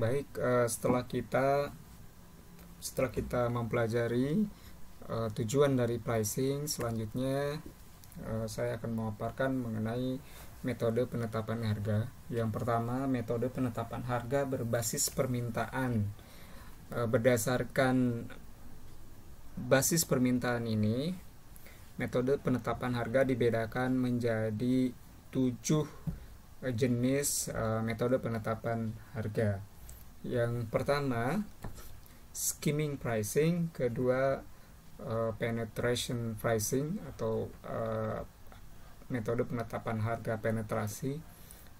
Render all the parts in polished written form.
Baik, setelah kita mempelajari tujuan dari pricing, selanjutnya saya akan memaparkan mengenai metode penetapan harga. Yang pertama, metode penetapan harga berbasis permintaan. Berdasarkan basis permintaan ini, metode penetapan harga dibedakan menjadi 7 jenis metode penetapan harga. Yang pertama, skimming pricing. Kedua, penetration pricing atau metode penetapan harga penetrasi.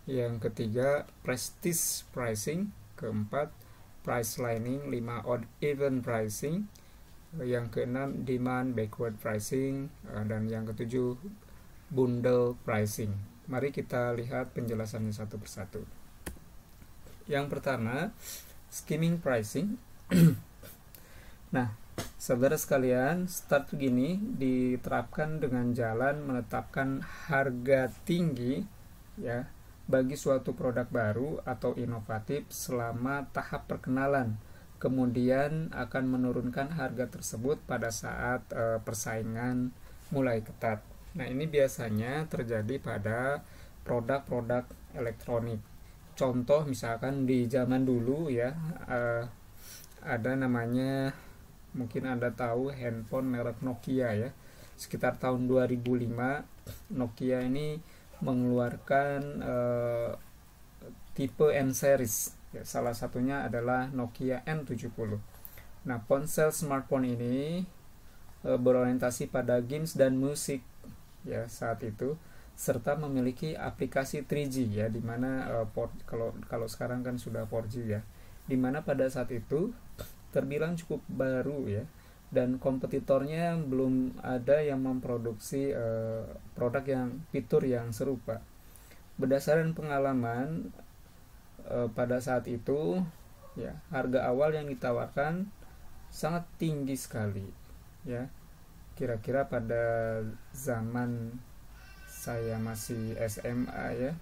Yang ketiga, prestige pricing. Keempat, price lining. 5, odd even pricing. Yang keenam, demand backward pricing. Dan yang ketujuh, bundle pricing. Mari kita lihat penjelasannya satu persatu. Yang pertama, skimming pricing. Nah, saudara sekalian, start begini diterapkan dengan jalan menetapkan harga tinggi ya bagi suatu produk baru atau inovatif selama tahap perkenalan. Kemudian akan menurunkan harga tersebut pada saat persaingan mulai ketat. Nah, ini biasanya terjadi pada produk-produk elektronik. Contoh misalkan di zaman dulu ya, ada namanya, mungkin Anda tahu handphone merek Nokia ya. Sekitar tahun 2005 Nokia ini mengeluarkan tipe N series ya, salah satunya adalah Nokia N70. Nah, ponsel smartphone ini berorientasi pada games dan musik ya saat itu, serta memiliki aplikasi 3G ya, dimana kalau sekarang kan sudah 4G ya, dimana pada saat itu terbilang cukup baru ya, dan kompetitornya belum ada yang memproduksi produk yang fitur yang serupa. Berdasarkan pengalaman pada saat itu ya, harga awal yang ditawarkan sangat tinggi sekali ya. Kira-kira pada zaman saya masih SMA ya,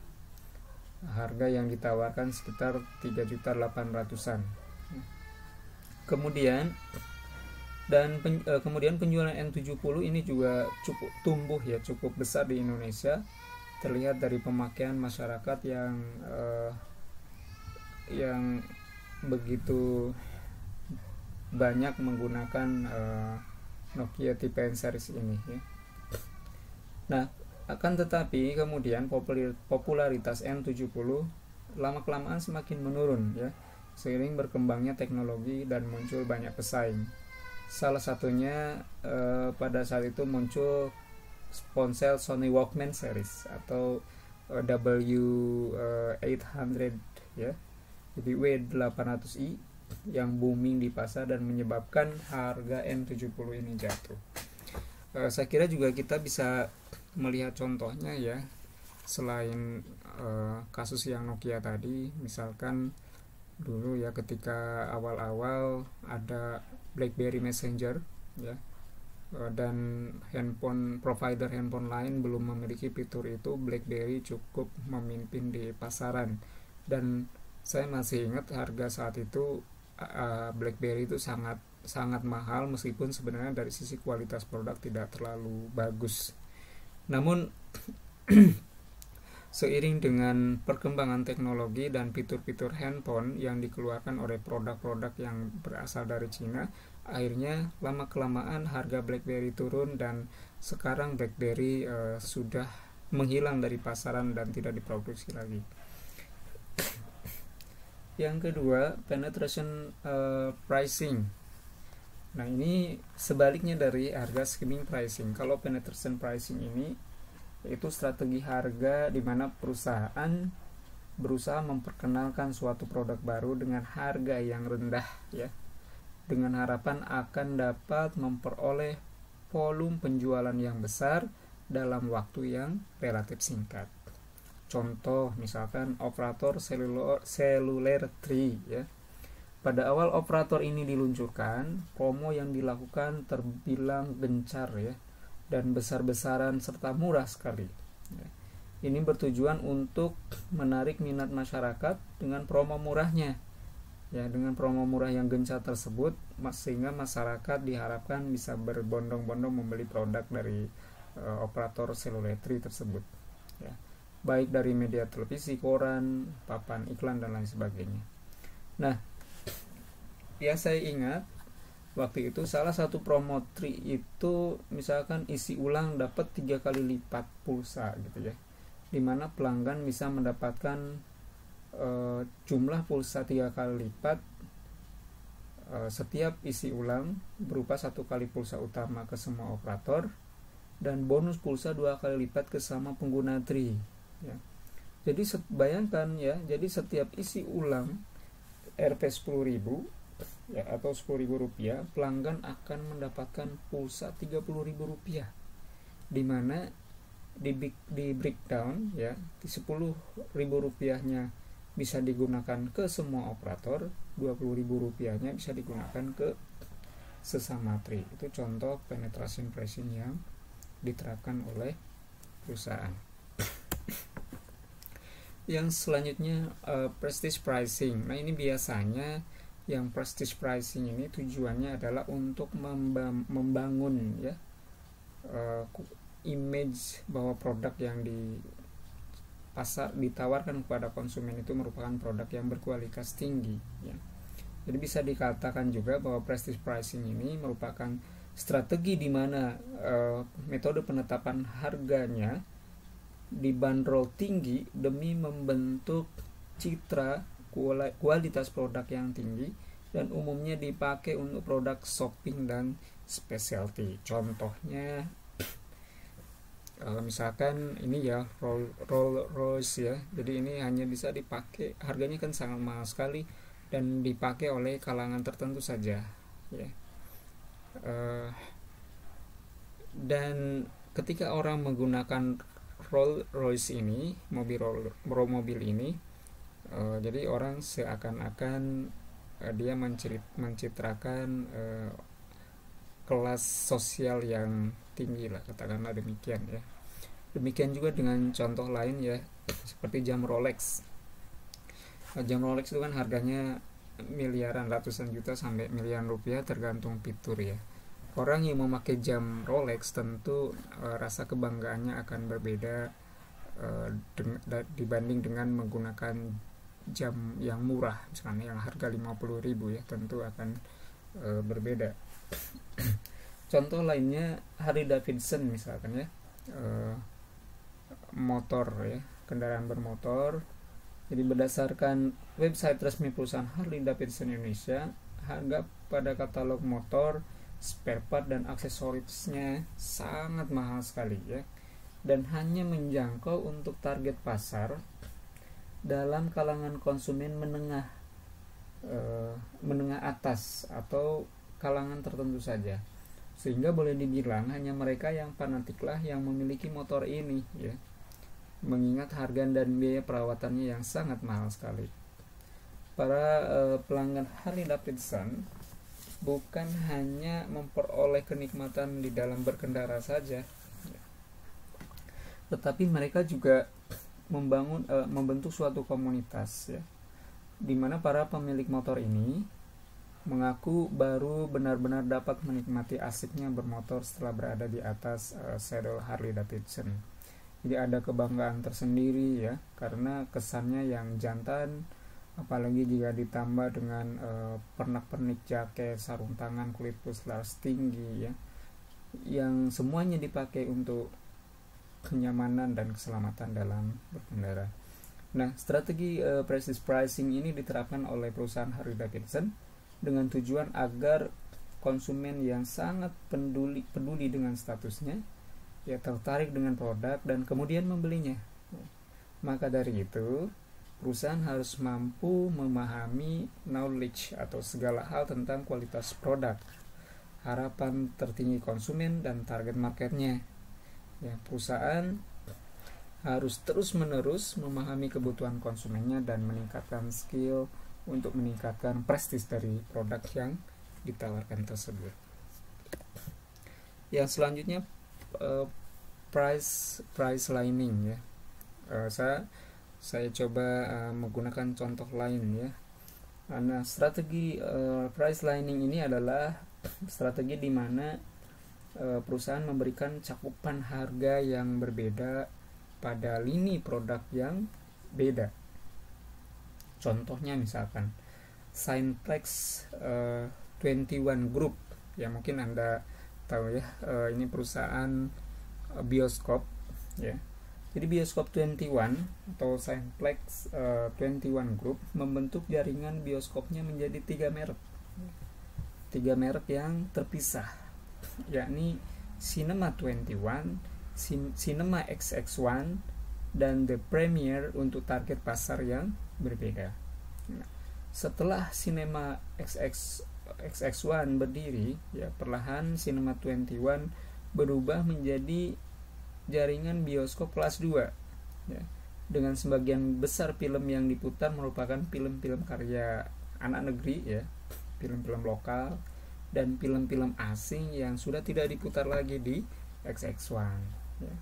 harga yang ditawarkan sekitar 3.800.000-an. Kemudian penjualan N70 ini juga cukup tumbuh ya, cukup besar di Indonesia. Terlihat dari pemakaian masyarakat yang begitu banyak menggunakan Nokia tipe N series ini ya. Nah, akan tetapi kemudian popularitas N70 lama-kelamaan semakin menurun ya, seiring berkembangnya teknologi dan muncul banyak pesaing. Salah satunya pada saat itu muncul ponsel Sony Walkman series atau W800 ya, jadi W800i yang booming di pasar dan menyebabkan harga N70 ini jatuh. Saya kira juga kita bisa melihat contohnya ya, selain kasus yang Nokia tadi, misalkan dulu ya ketika awal-awal ada BlackBerry Messenger ya, dan provider handphone lain belum memiliki fitur itu, BlackBerry cukup memimpin di pasaran. Dan saya masih ingat harga saat itu BlackBerry itu sangat mahal, meskipun sebenarnya dari sisi kualitas produk tidak terlalu bagus. Namun seiring dengan perkembangan teknologi dan fitur-fitur handphone yang dikeluarkan oleh produk-produk yang berasal dari Cina, akhirnya lama-kelamaan harga BlackBerry turun dan sekarang BlackBerry sudah menghilang dari pasaran dan tidak diproduksi lagi. Yang kedua, penetration pricing. Nah, ini sebaliknya dari harga skimming pricing. Kalau penetration pricing ini yaitu strategi harga di mana perusahaan berusaha memperkenalkan suatu produk baru dengan harga yang rendah ya, dengan harapan akan dapat memperoleh volume penjualan yang besar dalam waktu yang relatif singkat. Contoh misalkan operator seluler 3 ya. Pada awal operator ini diluncurkan, promo yang dilakukan terbilang gencar ya, dan besar-besaran serta murah sekali. Ini bertujuan untuk menarik minat masyarakat dengan promo murahnya Ya, dengan promo murah yang gencar tersebut, sehingga masyarakat diharapkan bisa berbondong-bondong membeli produk dari operator seluler tersebut. Ya, baik dari media televisi, koran, papan iklan dan lain sebagainya. Nah, ya saya ingat waktu itu salah satu promo tri itu misalkan isi ulang dapat 3 kali lipat pulsa gitu ya, dimana pelanggan bisa mendapatkan jumlah pulsa 3 kali lipat setiap isi ulang berupa 1 kali pulsa utama ke semua operator dan bonus pulsa 2 kali lipat ke sama pengguna tri ya. Jadi bayangkan ya, jadi setiap isi ulang Rp 10.000 ya, atau Rp10.000, pelanggan akan mendapatkan pulsa Rp30.000, dimana di breakdown ya, di Rp10.000-nya bisa digunakan ke semua operator, Rp20.000-nya bisa digunakan ke sesama tri. Itu contoh penetration pricing yang diterapkan oleh perusahaan. Yang selanjutnya prestige pricing. Nah, ini biasanya yang prestige pricing ini tujuannya adalah untuk membangun ya image bahwa produk yang di pasar ditawarkan kepada konsumen itu merupakan produk yang berkualitas tinggi ya. Jadi bisa dikatakan juga bahwa prestige pricing ini merupakan strategi di mana metode penetapan harganya dibanderol tinggi demi membentuk citra kualitas produk yang tinggi dan umumnya dipakai untuk produk shopping dan specialty. Contohnya misalkan ini ya Rolls Royce ya, jadi ini hanya bisa dipakai, harganya kan sangat mahal sekali dan dipakai oleh kalangan tertentu saja ya. Dan ketika orang menggunakan Rolls Royce ini, mobil ini, jadi orang seakan-akan dia mencitrakan kelas sosial yang tinggi lah, katakanlah demikian ya. Demikian juga dengan contoh lain ya, seperti jam Rolex. Jam Rolex itu kan harganya miliaran, ratusan juta sampai miliaran rupiah tergantung fitur ya. Orang yang memakai jam Rolex tentu rasa kebanggaannya akan berbeda dibanding dengan menggunakan jam yang murah, misalnya yang harga 50.000 ya, tentu akan berbeda. Contoh lainnya Harley Davidson misalkan ya, motor ya, kendaraan bermotor. Jadi berdasarkan website resmi perusahaan Harley Davidson Indonesia, harga pada katalog motor, spare part dan aksesorisnya sangat mahal sekali ya, dan hanya menjangkau untuk target pasar dalam kalangan konsumen menengah atas atau kalangan tertentu saja, sehingga boleh dibilang hanya mereka yang fanatiklah yang memiliki motor ini ya, mengingat harga dan biaya perawatannya yang sangat mahal sekali. Para pelanggan Harley Davidson bukan hanya memperoleh kenikmatan di dalam berkendara saja, tetapi mereka juga membentuk suatu komunitas ya, di mana para pemilik motor ini mengaku baru benar-benar dapat menikmati asiknya bermotor setelah berada di atas saddle Harley Davidson. Jadi ada kebanggaan tersendiri ya, karena kesannya yang jantan, apalagi jika ditambah dengan pernak-pernik jaket, sarung tangan, kulit puslas tinggi ya, yang semuanya dipakai untuk kenyamanan dan keselamatan dalam berkendara. Nah, strategi prestige pricing ini diterapkan oleh perusahaan Harley Davidson dengan tujuan agar konsumen yang sangat peduli dengan statusnya ya tertarik dengan produk dan kemudian membelinya. Maka dari itu, perusahaan harus mampu memahami knowledge atau segala hal tentang kualitas produk, harapan tertinggi konsumen dan target marketnya. Ya, perusahaan harus terus-menerus memahami kebutuhan konsumennya dan meningkatkan skill untuk meningkatkan prestis dari produk yang ditawarkan tersebut. Yang selanjutnya price lining ya. Saya coba menggunakan contoh lain ya. Nah, strategi price lining ini adalah strategi di mana perusahaan memberikan cakupan harga yang berbeda pada lini produk yang beda. Contohnya misalkan Cineplex 21 Group, ya mungkin Anda tahu ya, ini perusahaan bioskop ya. Jadi Bioskop 21 atau Cineplex 21 Group membentuk jaringan bioskopnya menjadi 3 merek. 3 merek yang terpisah, yakni Cinema 21, Cinema XX1, dan The Premier untuk target pasar yang berbeda. Setelah Cinema XX1 berdiri, ya perlahan Cinema 21 berubah menjadi jaringan bioskop kelas 2 ya, dengan sebagian besar film yang diputar merupakan film-film karya anak negeri ya, film-film lokal dan film-film asing yang sudah tidak diputar lagi di XX1 ya.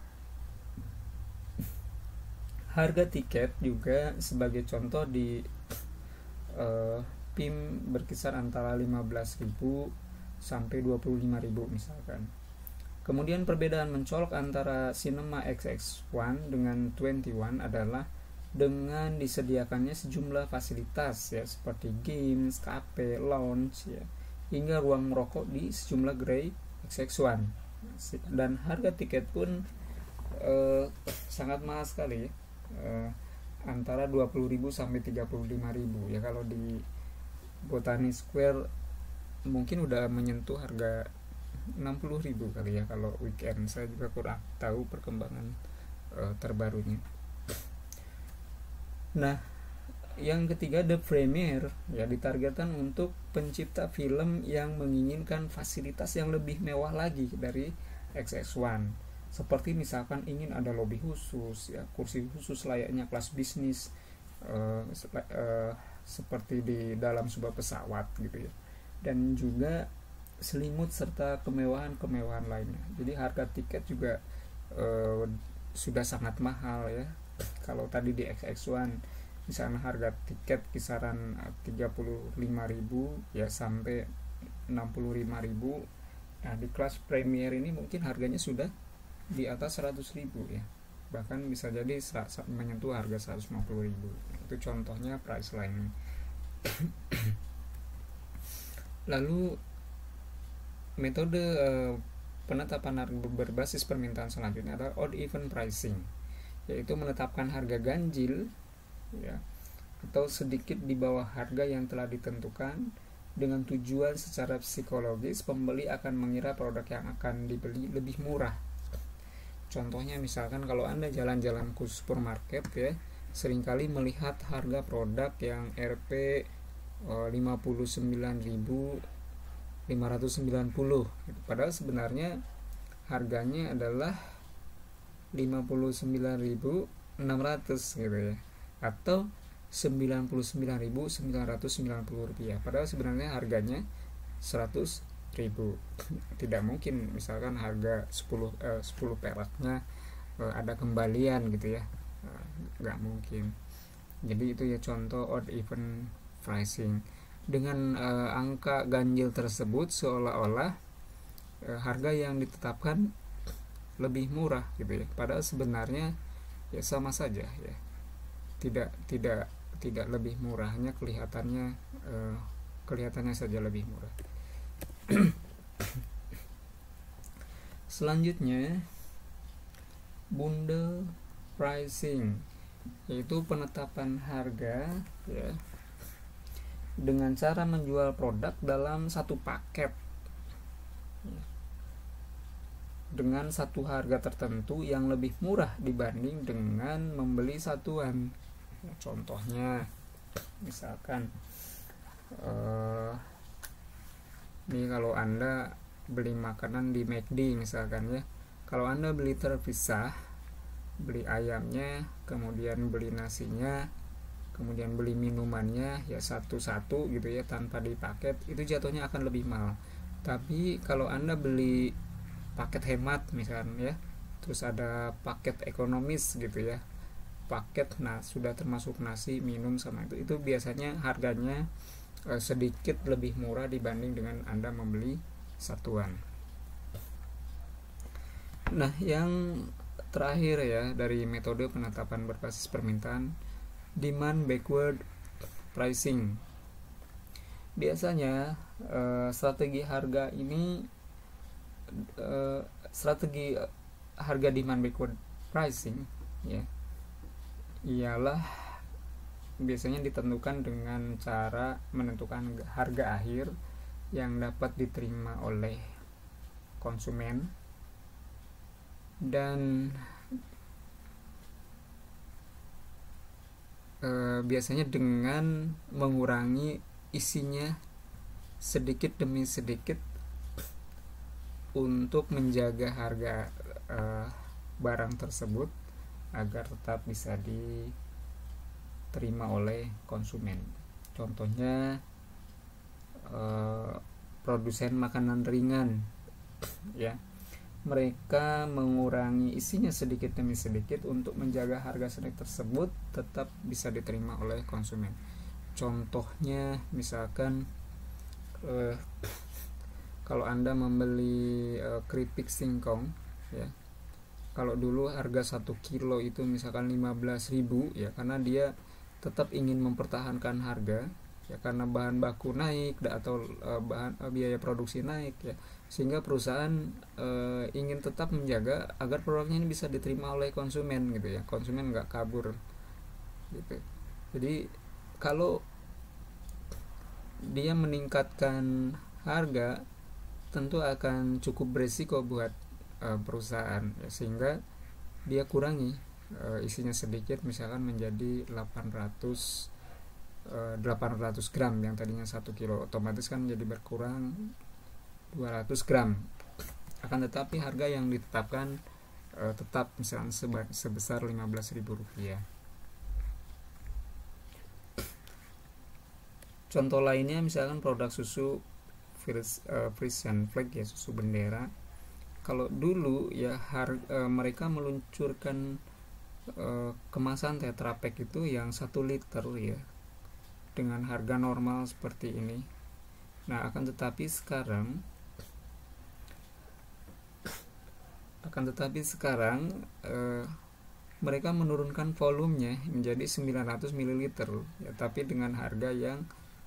Harga tiket juga sebagai contoh di PIM berkisar antara 15.000 sampai 25.000 misalkan. Kemudian perbedaan mencolok antara Cinema XX1 dengan 21 adalah dengan disediakannya sejumlah fasilitas ya, seperti games, cafe, lounge ya, hingga ruang merokok di sejumlah gerai XX1. Dan harga tiket pun sangat mahal sekali ya, antara 20.000 sampai 35.000 ya. Kalau di Botani Square mungkin udah menyentuh harga 60.000 kali ya kalau weekend. Saya juga kurang tahu perkembangan terbarunya. Nah, yang ketiga, The Premier ya, ditargetkan untuk pencipta film yang menginginkan fasilitas yang lebih mewah lagi dari XX1, seperti misalkan ingin ada lobby khusus ya, kursi khusus layaknya kelas bisnis, seperti di dalam sebuah pesawat gitu ya, dan juga selimut serta kemewahan-kemewahan lainnya. Jadi harga tiket juga sudah sangat mahal ya. Kalau tadi di XX1 misalnya harga tiket kisaran 35.000 ya sampai 65.000. Nah, di kelas Premier ini mungkin harganya sudah di atas 100.000 ya. Bahkan bisa jadi menyentuh harga 150.000. Itu contohnya price line. Lalu metode penetapan harga berbasis permintaan selanjutnya adalah odd even pricing, yaitu menetapkan harga ganjil ya, atau sedikit di bawah harga yang telah ditentukan dengan tujuan secara psikologis pembeli akan mengira produk yang akan dibeli lebih murah. Contohnya misalkan kalau Anda jalan-jalan ke supermarket ya, seringkali melihat harga produk yang Rp 59.590, padahal sebenarnya harganya adalah 59.600 gitu ya, atau 99.990 rupiah, padahal sebenarnya harganya 100.000. Tidak mungkin misalkan harga 10 peraknya ada kembalian gitu ya, nggak mungkin. Jadi itu ya contoh odd even pricing. Dengan angka ganjil tersebut seolah-olah harga yang ditetapkan lebih murah gitu ya, padahal sebenarnya ya sama saja ya, tidak lebih murah, hanya kelihatannya saja lebih murah. Selanjutnya bundle pricing, yaitu penetapan harga ya, dengan cara menjual produk dalam satu paket dengan satu harga tertentu yang lebih murah dibanding dengan membeli satuan. Contohnya misalkan ini kalau Anda beli makanan di McD misalkan ya, kalau Anda beli terpisah, beli ayamnya, kemudian beli nasinya, kemudian beli minumannya ya satu-satu gitu ya, tanpa dipaket, itu jatuhnya akan lebih mahal. Tapi kalau Anda beli paket hemat misalnya ya, terus ada paket ekonomis gitu ya, paket, nah sudah termasuk nasi, minum sama itu biasanya harganya sedikit lebih murah dibanding dengan Anda membeli satuan. Nah, yang terakhir ya dari metode penetapan berbasis permintaan, demand backward pricing. Biasanya strategi harga ini strategi harga demand backward pricing ya ialah biasanya ditentukan dengan cara menentukan harga akhir yang dapat diterima oleh konsumen dan biasanya dengan mengurangi isinya sedikit demi sedikit untuk menjaga harga barang tersebut agar tetap bisa diterima oleh konsumen. Contohnya produsen makanan ringan ya, mereka mengurangi isinya sedikit demi sedikit untuk menjaga harga snack tersebut tetap bisa diterima oleh konsumen. Contohnya misalkan kalau Anda membeli keripik singkong ya, kalau dulu harga 1 kilo itu misalkan 15.000 ya, karena dia tetap ingin mempertahankan harga ya, karena bahan baku naik atau biaya produksi naik ya, sehingga perusahaan ingin tetap menjaga agar produknya ini bisa diterima oleh konsumen gitu ya, konsumen nggak kabur gitu. Jadi kalau dia meningkatkan harga tentu akan cukup beresiko buat perusahaan ya, sehingga dia kurangi isinya sedikit, misalkan menjadi 800 gram yang tadinya 1 kilo, otomatis kan jadi berkurang 200 gram. Akan tetapi harga yang ditetapkan tetap misalkan sebesar Rp15.000. Contoh lainnya misalkan produk susu Frisian Flag ya, susu bendera. Kalau dulu ya mereka meluncurkan kemasan Tetra Pak itu yang 1 liter ya, dengan harga normal seperti ini. Nah, akan tetapi sekarang mereka menurunkan volumenya menjadi 900 ml ya, tapi dengan harga yang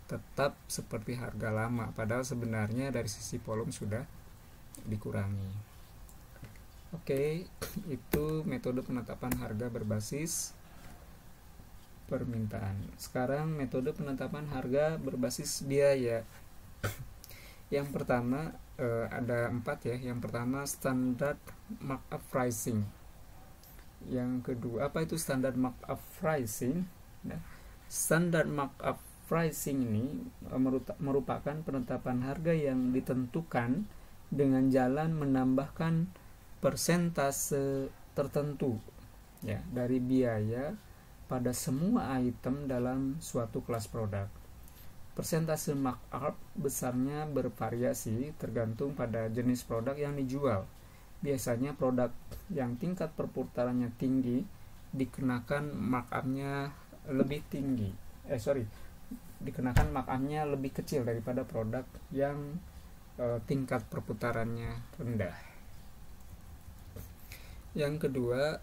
tetap seperti harga lama, padahal sebenarnya dari sisi volume sudah dikurangi. Oke, itu metode penetapan harga berbasis permintaan. Sekarang metode penetapan harga berbasis biaya. Yang pertama ada 4 ya. Yang pertama standard markup pricing. Yang kedua, apa itu standard markup pricing? Nah, standard markup pricing ini merupakan penetapan harga yang ditentukan dengan jalan menambahkan persentase tertentu ya dari biaya pada semua item dalam suatu kelas produk. Persentase markup besarnya bervariasi tergantung pada jenis produk yang dijual. Biasanya produk yang tingkat perputarannya tinggi dikenakan markupnya lebih tinggi. Dikenakan markupnya lebih kecil daripada produk yang tingkat perputarannya rendah. Yang kedua,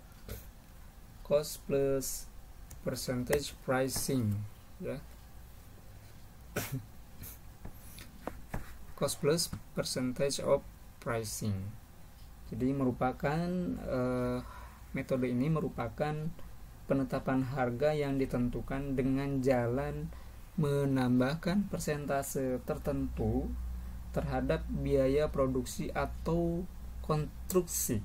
cost plus percentage pricing ya. Cost plus percentage of pricing. Jadi metode ini merupakan penetapan harga yang ditentukan dengan jalan menambahkan persentase tertentu terhadap biaya produksi atau konstruksi.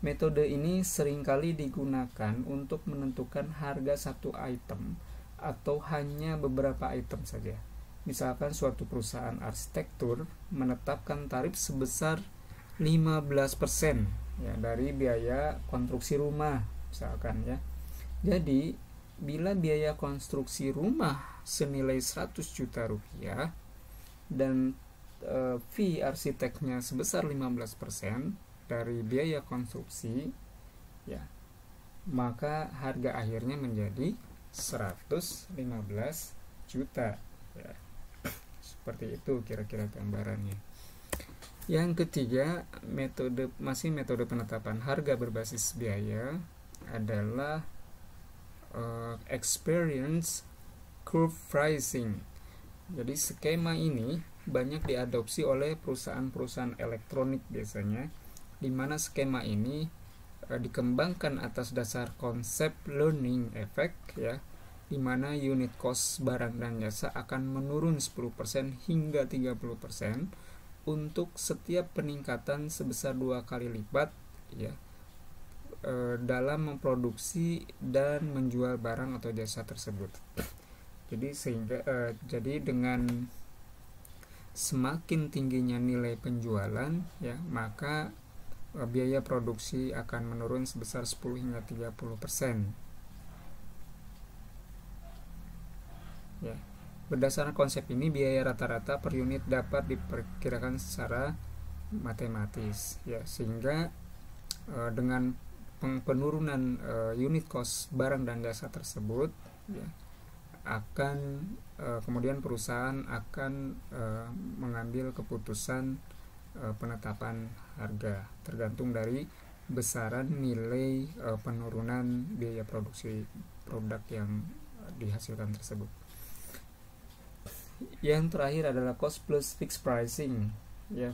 Metode ini seringkali digunakan untuk menentukan harga satu item atau hanya beberapa item saja. Misalkan suatu perusahaan arsitektur menetapkan tarif sebesar 15% ya dari biaya konstruksi rumah misalkan ya. Jadi bila biaya konstruksi rumah senilai 100 juta rupiah dan fee arsiteknya sebesar 15% dari biaya konstruksi ya, maka harga akhirnya menjadi 115 juta ya. Seperti itu kira-kira gambarannya. Yang ketiga, masih metode penetapan harga berbasis biaya adalah experience curve pricing. Jadi skema ini banyak diadopsi oleh perusahaan-perusahaan elektronik biasanya, di mana skema ini dikembangkan atas dasar konsep learning effect ya, di mana unit cost barang dan jasa akan menurun 10% hingga 30% untuk setiap peningkatan sebesar 2 kali lipat ya dalam memproduksi dan menjual barang atau jasa tersebut. Jadi dengan semakin tingginya nilai penjualan ya, maka biaya produksi akan menurun sebesar 10 hingga 30% ya. Berdasarkan konsep ini, biaya rata-rata per unit dapat diperkirakan secara matematis ya, sehingga dengan penurunan unit cost barang dan jasa tersebut ya, akan kemudian perusahaan akan mengambil keputusan penetapan harga tergantung dari besaran nilai penurunan biaya produksi produk yang dihasilkan tersebut. Yang terakhir adalah cost plus fixed pricing ya,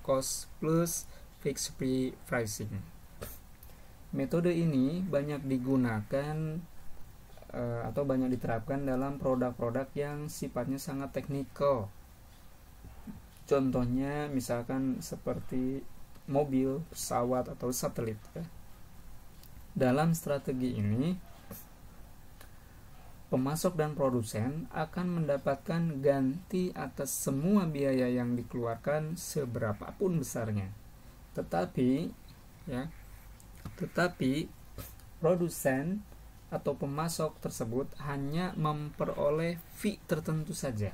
cost plus fixed pricing. Metode ini banyak digunakan atau banyak diterapkan dalam produk-produk yang sifatnya sangat teknikal. Contohnya misalkan seperti mobil, pesawat, atau satelit ya. Dalam strategi ini, pemasok dan produsen akan mendapatkan ganti atas semua biaya yang dikeluarkan seberapapun besarnya. Tetapi produsen atau pemasok tersebut hanya memperoleh fee tertentu saja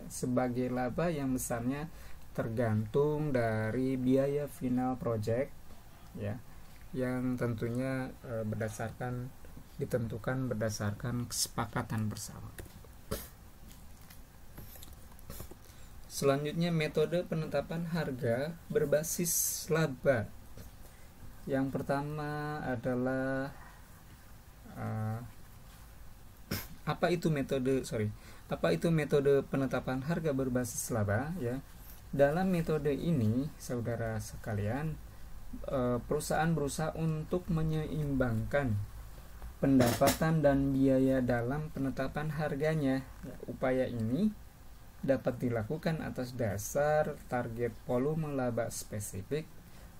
sebagai laba yang besarnya tergantung dari biaya final project ya, yang tentunya ditentukan berdasarkan kesepakatan bersama. Selanjutnya, metode penetapan harga berbasis laba. Yang pertama adalah apa itu metode penetapan harga berbasis laba ya. Dalam metode ini, saudara sekalian, perusahaan berusaha untuk menyeimbangkan pendapatan dan biaya dalam penetapan harganya. Upaya ini dapat dilakukan atas dasar target volume laba spesifik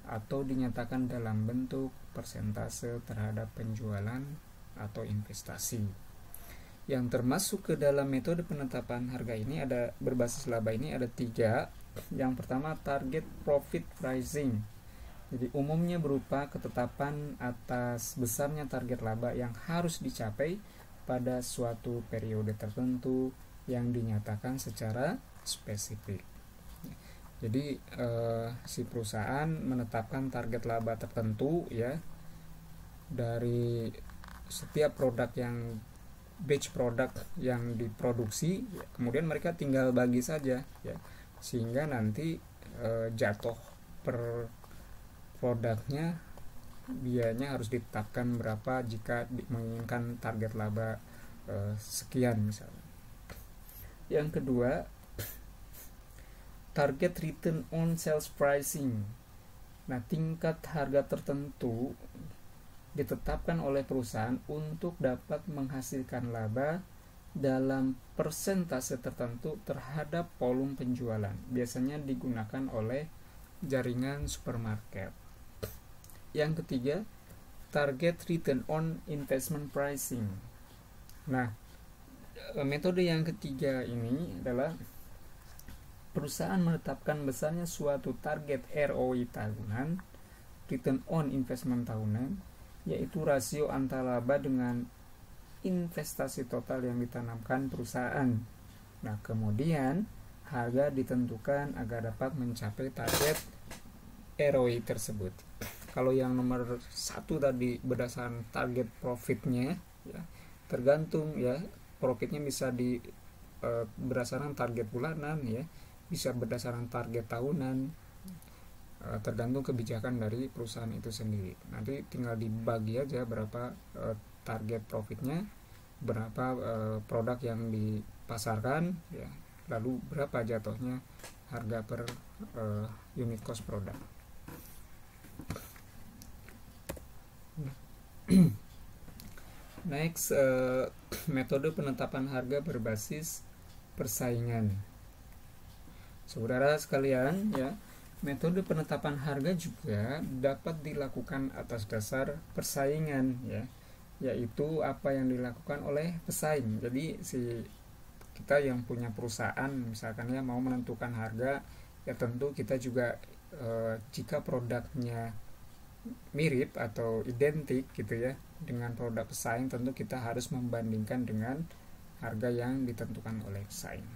atau dinyatakan dalam bentuk persentase terhadap penjualan atau investasi. Yang termasuk ke dalam metode penetapan harga ini berbasis laba ini ada 3. Yang pertama, target profit pricing. Jadi umumnya berupa ketetapan atas besarnya target laba yang harus dicapai pada suatu periode tertentu yang dinyatakan secara spesifik. Jadi si perusahaan menetapkan target laba tertentu ya dari setiap produk yang batch produk yang diproduksi, kemudian mereka tinggal bagi saja ya, sehingga nanti jatuh per produknya biayanya harus ditetapkan berapa jika menginginkan target laba sekian misalnya. Yang kedua, target return on sales pricing. Nah, tingkat harga tertentu ditetapkan oleh perusahaan untuk dapat menghasilkan laba dalam persentase tertentu terhadap volume penjualan. Biasanya digunakan oleh jaringan supermarket. Yang ketiga, target return on investment pricing. Nah, metode yang ketiga ini adalah perusahaan menetapkan besarnya suatu target ROI tahunan, return on investment tahunan, yaitu rasio antara laba dengan investasi total yang ditanamkan perusahaan. Nah, kemudian harga ditentukan agar dapat mencapai target ROI tersebut. Kalau yang nomor 1 tadi berdasarkan target profitnya, ya, tergantung ya, profitnya bisa berdasarkan target bulanan, ya, bisa berdasarkan target tahunan, tergantung kebijakan dari perusahaan itu sendiri. Nanti tinggal dibagi aja berapa target profitnya, berapa produk yang dipasarkan, ya, lalu berapa jatuhnya harga per unit cost produk. Next, metode penetapan harga berbasis persaingan. Saudara sekalian, ya, metode penetapan harga juga dapat dilakukan atas dasar persaingan, ya, yaitu apa yang dilakukan oleh pesaing. Jadi kita yang punya perusahaan misalkan ya mau menentukan harga, ya tentu kita juga jika produknya mirip atau identik gitu ya dengan produk pesaing, tentu kita harus membandingkan dengan harga yang ditentukan oleh pesaing.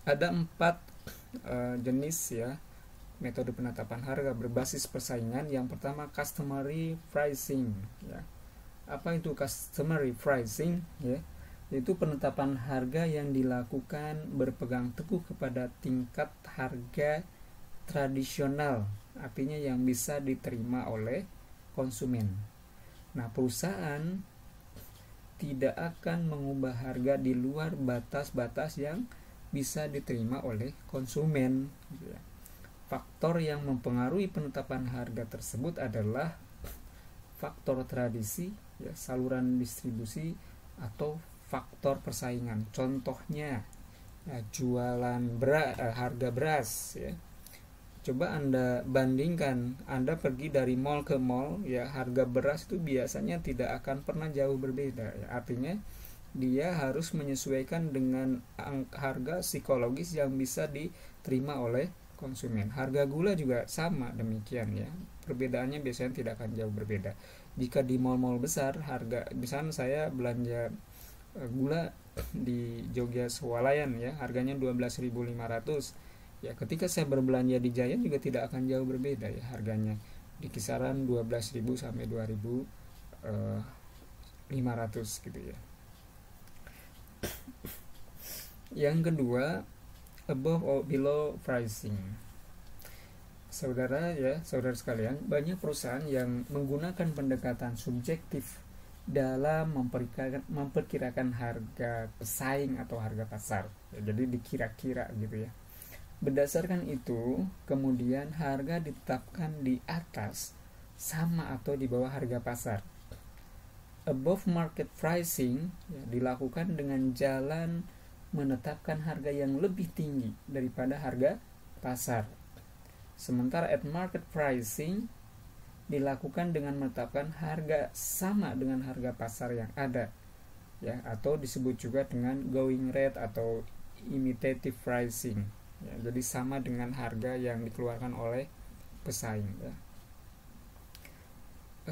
Ada 4 jenis ya metode penetapan harga berbasis persaingan. Yang pertama, customary pricing, ya. Apa itu customary pricing? Ya, yaitu penetapan harga yang dilakukan berpegang teguh kepada tingkat harga tradisional, artinya yang bisa diterima oleh konsumen. Nah, perusahaan tidak akan mengubah harga di luar batas-batas yang bisa diterima oleh konsumen. Faktor yang mempengaruhi penetapan harga tersebut adalah faktor tradisi, ya, saluran distribusi, atau faktor persaingan. Contohnya, ya, jualan harga beras, ya. Coba Anda bandingkan, Anda pergi dari mall ke mall, ya, harga beras itu biasanya tidak akan pernah jauh berbeda, ya. Artinya dia harus menyesuaikan dengan harga psikologis yang bisa diterima oleh konsumen. Harga gula juga sama demikian, ya. Perbedaannya biasanya tidak akan jauh berbeda. Jika di mall-mall besar, harga, misalnya saya belanja gula di Jogja Swalayan, ya, harganya 12.500. Ya, ketika saya berbelanja di Giant juga tidak akan jauh berbeda, ya, harganya di kisaran 12.000 sampai 2.500 gitu ya. Yang kedua, above or below pricing. Saudara sekalian, banyak perusahaan yang menggunakan pendekatan subjektif dalam memperkirakan harga pesaing atau harga pasar, ya, jadi dikira-kira gitu ya. Berdasarkan itu, kemudian harga ditetapkan di atas, sama atau di bawah harga pasar. Above market pricing, ya, dilakukan dengan jalan menetapkan harga yang lebih tinggi daripada harga pasar. Sementara at market pricing dilakukan dengan menetapkan harga sama dengan harga pasar yang ada, ya, atau disebut juga dengan going rate atau imitative pricing. Ya, jadi sama dengan harga yang dikeluarkan oleh pesaing, ya.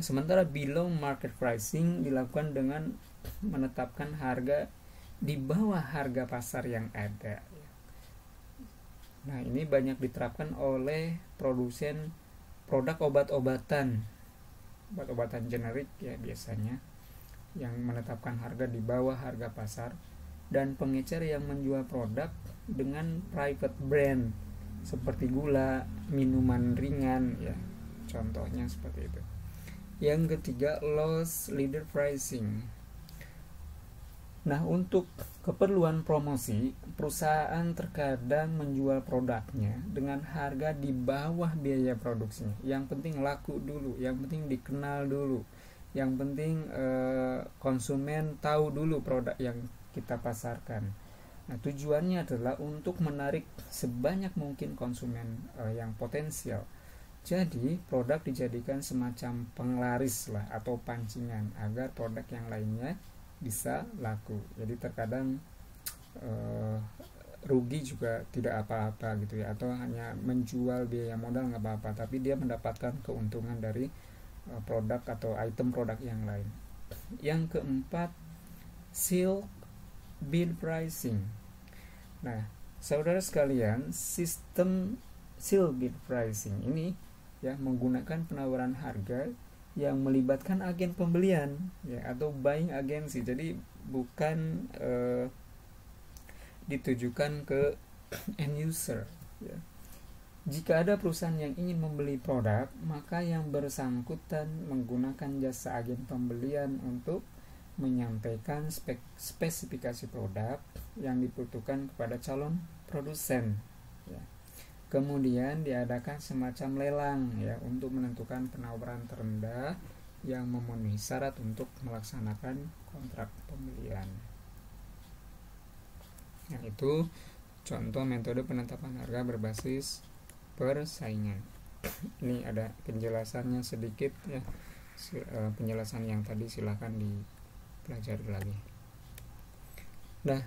Sementara below market pricing dilakukan dengan menetapkan harga di bawah harga pasar yang ada, ya. Nah, ini banyak diterapkan oleh produsen produk obat-obatan generik, ya, biasanya yang menetapkan harga di bawah harga pasar, dan pengecer yang menjual produk dengan private brand seperti gula, minuman ringan, ya, contohnya seperti itu. Yang ketiga, loss leader pricing. Nah, untuk keperluan promosi, perusahaan terkadang menjual produknya dengan harga di bawah biaya produksinya. Yang penting laku dulu, yang penting dikenal dulu, yang penting konsumen tahu dulu produk yang kita pasarkan. Nah, tujuannya adalah untuk menarik sebanyak mungkin konsumen yang potensial. Jadi, produk dijadikan semacam penglaris lah atau pancingan agar produk yang lainnya bisa laku. Jadi terkadang rugi juga tidak apa-apa gitu ya, atau hanya menjual biaya modal nggak apa-apa, tapi dia mendapatkan keuntungan dari produk atau item produk yang lain. Yang keempat, silk bid pricing. Nah, saudara sekalian, sistem silk bid pricing ini ya menggunakan penawaran harga yang melibatkan agen pembelian ya atau buying agency. Jadi bukan ditujukan ke end user ya. Jika ada perusahaan yang ingin membeli produk, maka yang bersangkutan menggunakan jasa agen pembelian untuk menyampaikan spesifikasi produk yang dibutuhkan kepada calon produsen ya. Kemudian diadakan semacam lelang ya untuk menentukan penawaran terendah yang memenuhi syarat untuk melaksanakan kontrak pembelian. Nah, itu contoh metode penetapan harga berbasis persaingan. Ini ada penjelasannya sedikit ya. Penjelasan yang tadi silahkan dipelajari lagi. Nah,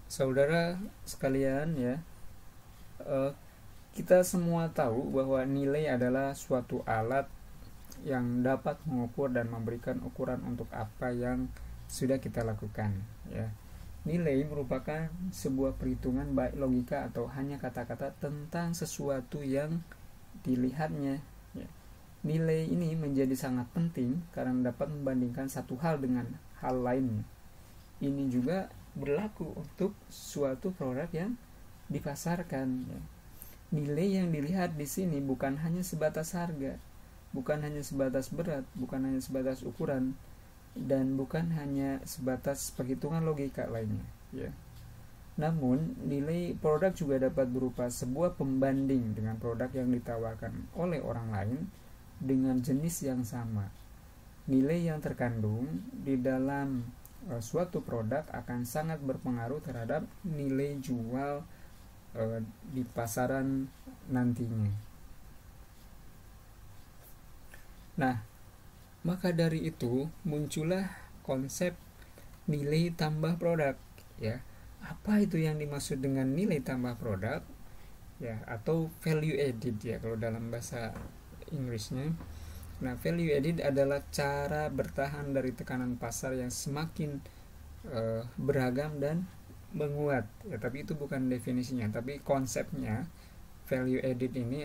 saudara sekalian ya, kita semua tahu bahwa nilai adalah suatu alat yang dapat mengukur dan memberikan ukuran untuk apa yang sudah kita lakukan ya. Nilai merupakan sebuah perhitungan baik logika atau hanya kata-kata tentang sesuatu yang dilihatnya ya. Nilai ini menjadi sangat penting karena dapat membandingkan satu hal dengan hal lainnya. Ini juga berlaku untuk suatu produk yang dipasarkan ya. Nilai yang dilihat di sini bukan hanya sebatas harga, bukan hanya sebatas berat, bukan hanya sebatas ukuran, dan bukan hanya sebatas perhitungan logika lainnya ya. Namun nilai produk juga dapat berupa sebuah pembanding dengan produk yang ditawarkan oleh orang lain dengan jenis yang sama. Nilai yang terkandung di dalam suatu produk akan sangat berpengaruh terhadap nilai jual di pasaran nantinya. Nah, maka dari itu muncullah konsep nilai tambah produk ya. Apa itu yang dimaksud dengan nilai tambah produk ya, atau value added ya kalau dalam bahasa Inggrisnya. Nah, value added adalah cara bertahan dari tekanan pasar yang semakin beragam dan menguat ya, tapi itu bukan definisinya, tapi konsepnya. Value added ini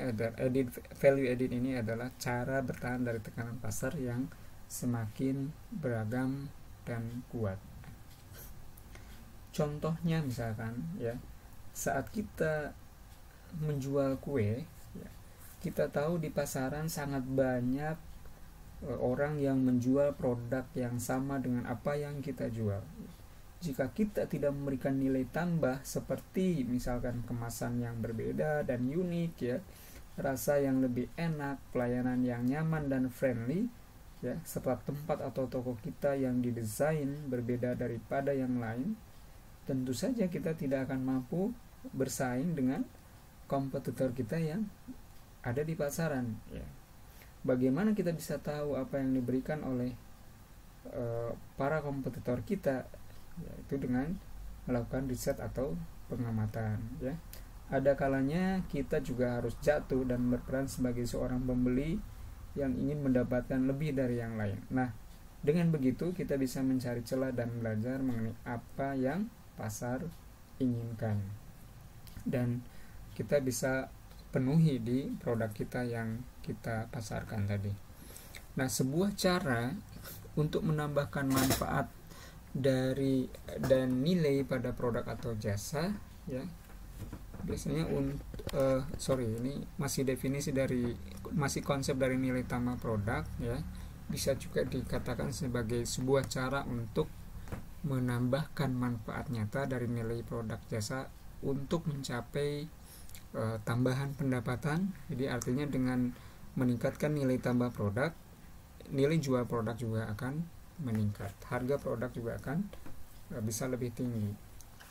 adalah cara bertahan dari tekanan pasar yang semakin beragam dan kuat. Contohnya misalkan ya, saat kita menjual kue ya, kita tahu di pasaran sangat banyak orang yang menjual produk yang sama dengan apa yang kita jual. Jika kita tidak memberikan nilai tambah seperti misalkan kemasan yang berbeda dan unik ya, rasa yang lebih enak, pelayanan yang nyaman dan friendly ya, serta tempat atau toko kita yang didesain berbeda daripada yang lain, tentu saja kita tidak akan mampu bersaing dengan kompetitor kita yang ada di pasaran ya. Bagaimana kita bisa tahu apa yang diberikan oleh para kompetitor kita? Yaitu dengan melakukan riset atau pengamatan ya. Ada kalanya kita juga harus jatuh dan berperan sebagai seorang pembeli yang ingin mendapatkan lebih dari yang lain. Nah, dengan begitu kita bisa mencari celah dan belajar mengenai apa yang pasar inginkan, dan kita bisa penuhi di produk kita yang kita pasarkan tadi. Nah, sebuah cara untuk menambahkan manfaat dari dan nilai pada produk atau jasa ya, biasanya ini masih definisi dari, masih konsep dari nilai tambah produk ya, bisa juga dikatakan sebagai sebuah cara untuk menambahkan manfaat nyata dari nilai produk jasa untuk mencapai tambahan pendapatan. Jadi artinya dengan meningkatkan nilai tambah produk, nilai jual produk juga akan meningkat, harga produk juga akan bisa lebih tinggi,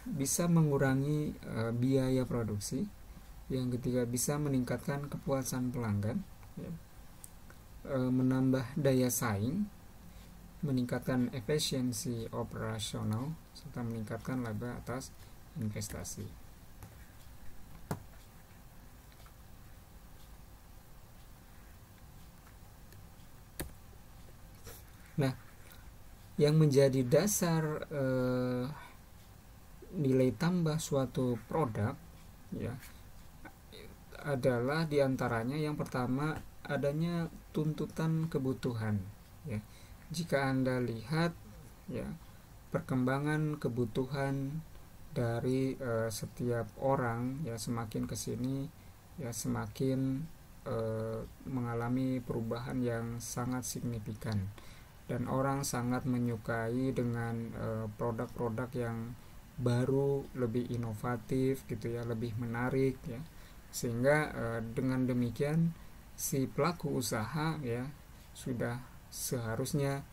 bisa mengurangi biaya produksi. Yang ketiga, bisa meningkatkan kepuasan pelanggan ya, menambah daya saing, meningkatkan efisiensi operasional, serta meningkatkan laba atas investasi. Nah, yang menjadi dasar nilai tambah suatu produk ya, adalah diantaranya yang pertama adanya tuntutan kebutuhan ya. Jika Anda lihat ya, perkembangan kebutuhan dari setiap orang ya, semakin kesini ya semakin mengalami perubahan yang sangat signifikan, dan orang sangat menyukai dengan produk-produk yang baru, lebih inovatif gitu ya, lebih menarik ya, sehingga dengan demikian si pelaku usaha ya sudah seharusnya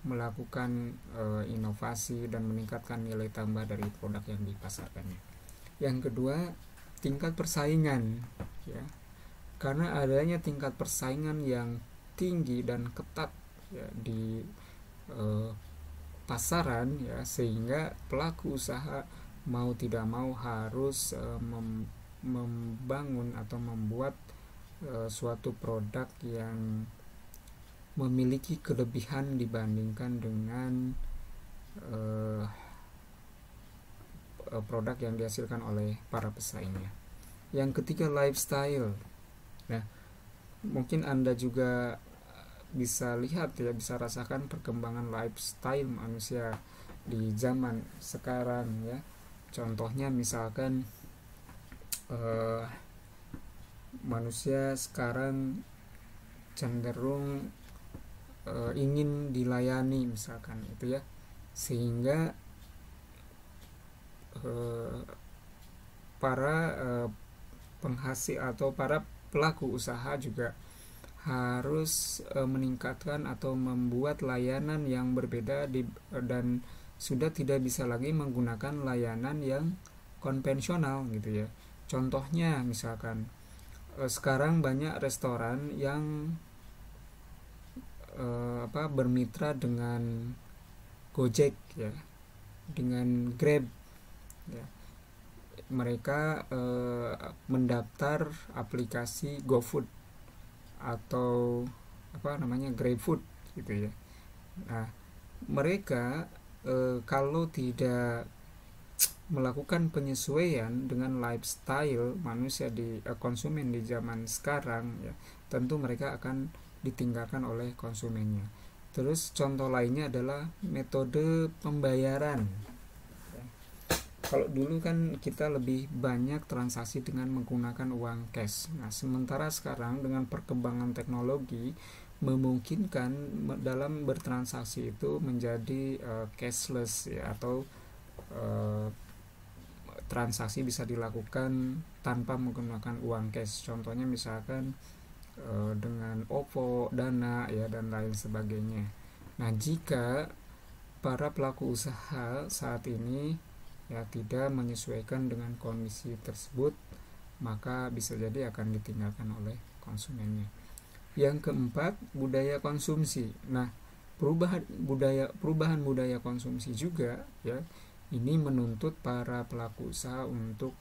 melakukan inovasi dan meningkatkan nilai tambah dari produk yang dipasarkannya. Yang kedua, tingkat persaingan ya, karena adanya tingkat persaingan yang tinggi dan ketat ya di pasaran ya, sehingga pelaku usaha mau tidak mau harus membangun atau membuat suatu produk yang memiliki kelebihan dibandingkan dengan produk yang dihasilkan oleh para pesaingnya. Yang ketiga, lifestyle. Nah, mungkin Anda juga bisa lihat ya, bisa rasakan perkembangan lifestyle manusia di zaman sekarang ya. Contohnya misalkan manusia sekarang cenderung ingin dilayani misalkan itu ya, sehingga para penghasil atau para pelaku usaha juga harus meningkatkan atau membuat layanan yang berbeda dan sudah tidak bisa lagi menggunakan layanan yang konvensional gitu ya. Contohnya misalkan sekarang banyak restoran yang bermitra dengan Gojek ya, dengan Grab ya. Mereka mendaftar aplikasi GoFood atau GrabFood gitu ya. Nah, mereka kalau tidak melakukan penyesuaian dengan lifestyle manusia di konsumen di zaman sekarang ya, tentu mereka akan ditinggalkan oleh konsumennya. Terus contoh lainnya adalah metode pembayaran. Kalau dulu kan kita lebih banyak transaksi dengan menggunakan uang cash. Nah, sementara sekarang dengan perkembangan teknologi memungkinkan dalam bertransaksi itu menjadi cashless ya, atau transaksi bisa dilakukan tanpa menggunakan uang cash. Contohnya misalkan dengan OVO, Dana ya, dan lain sebagainya. Nah, jika para pelaku usaha saat ini ya tidak menyesuaikan dengan kondisi tersebut, maka bisa jadi akan ditinggalkan oleh konsumennya. Yang keempat, budaya konsumsi. Nah, perubahan budaya konsumsi juga ya, ini menuntut para pelaku usaha untuk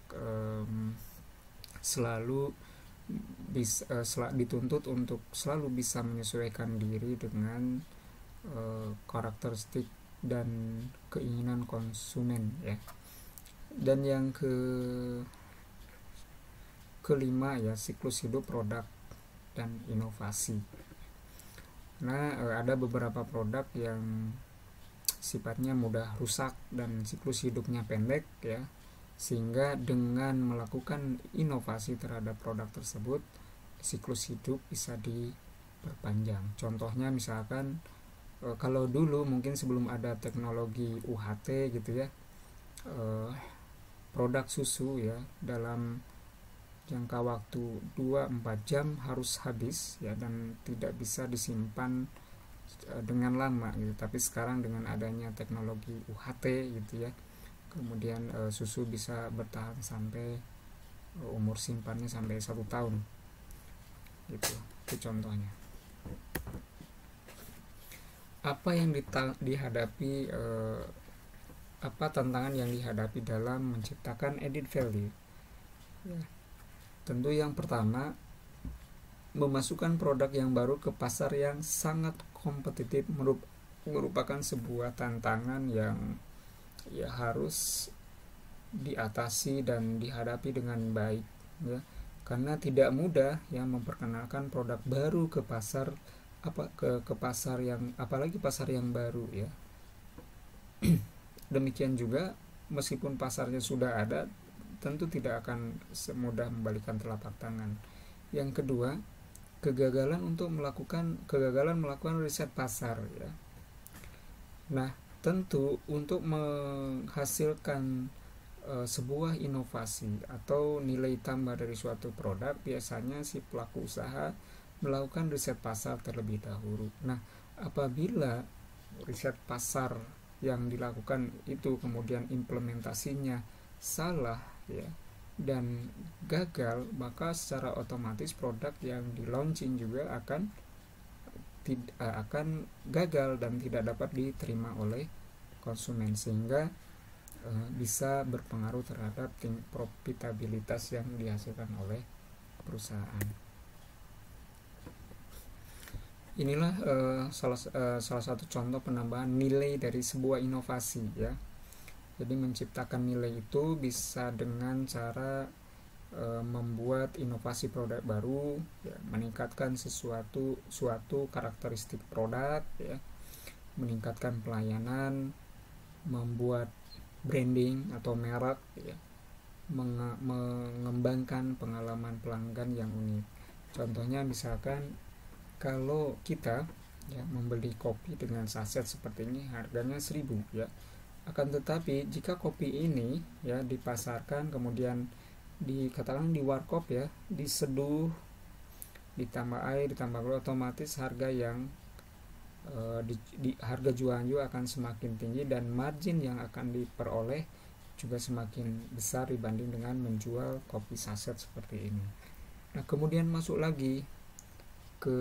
dituntut untuk selalu bisa menyesuaikan diri dengan karakteristik dan keinginan konsumen ya. Dan yang kelima ya, siklus hidup produk dan inovasi. Nah, ada beberapa produk yang sifatnya mudah rusak dan siklus hidupnya pendek ya, sehingga dengan melakukan inovasi terhadap produk tersebut, siklus hidup bisa diperpanjang. Contohnya misalkan kalau dulu mungkin sebelum ada teknologi UHT gitu ya, produk susu ya dalam jangka waktu 2-4 jam harus habis ya, dan tidak bisa disimpan dengan lama gitu. Tapi sekarang dengan adanya teknologi UHT gitu ya, kemudian susu bisa bertahan sampai umur simpannya sampai 1 tahun gitu. Itu contohnya. Apa yang dihadapi apa tantangan yang dihadapi dalam menciptakan added value ya. Tentu yang pertama, memasukkan produk yang baru ke pasar yang sangat kompetitif merupakan sebuah tantangan yang ya harus diatasi dan dihadapi dengan baik ya. karena tidak mudah ya memperkenalkan produk baru ke pasar, ke pasar yang, apalagi pasar yang baru ya. Demikian juga meskipun pasarnya sudah ada, tentu tidak akan semudah membalikan telapak tangan. Yang kedua, kegagalan melakukan riset pasar ya. Nah, tentu untuk menghasilkan sebuah inovasi atau nilai tambah dari suatu produk, biasanya si pelaku usaha melakukan riset pasar terlebih dahulu. Nah, apabila riset pasar yang dilakukan itu kemudian implementasinya salah ya dan gagal, maka secara otomatis produk yang di launching juga akan gagal dan tidak dapat diterima oleh konsumen, sehingga bisa berpengaruh terhadap profitabilitas yang dihasilkan oleh perusahaan. Inilah salah satu contoh penambahan nilai dari sebuah inovasi ya. Jadi menciptakan nilai itu bisa dengan cara membuat inovasi produk baru ya, meningkatkan suatu karakteristik produk ya, meningkatkan pelayanan, membuat branding atau merek ya, mengembangkan pengalaman pelanggan yang unik. Contohnya misalkan kalau kita ya membeli kopi dengan saset seperti ini, harganya 1.000 ya. Akan tetapi jika kopi ini ya dipasarkan, kemudian dikatakan di warkop ya, diseduh, ditambah air, ditambah gula, otomatis harga yang harga jualnya juga akan semakin tinggi dan margin yang akan diperoleh juga semakin besar dibanding dengan menjual kopi saset seperti ini. Nah, kemudian masuk lagi ke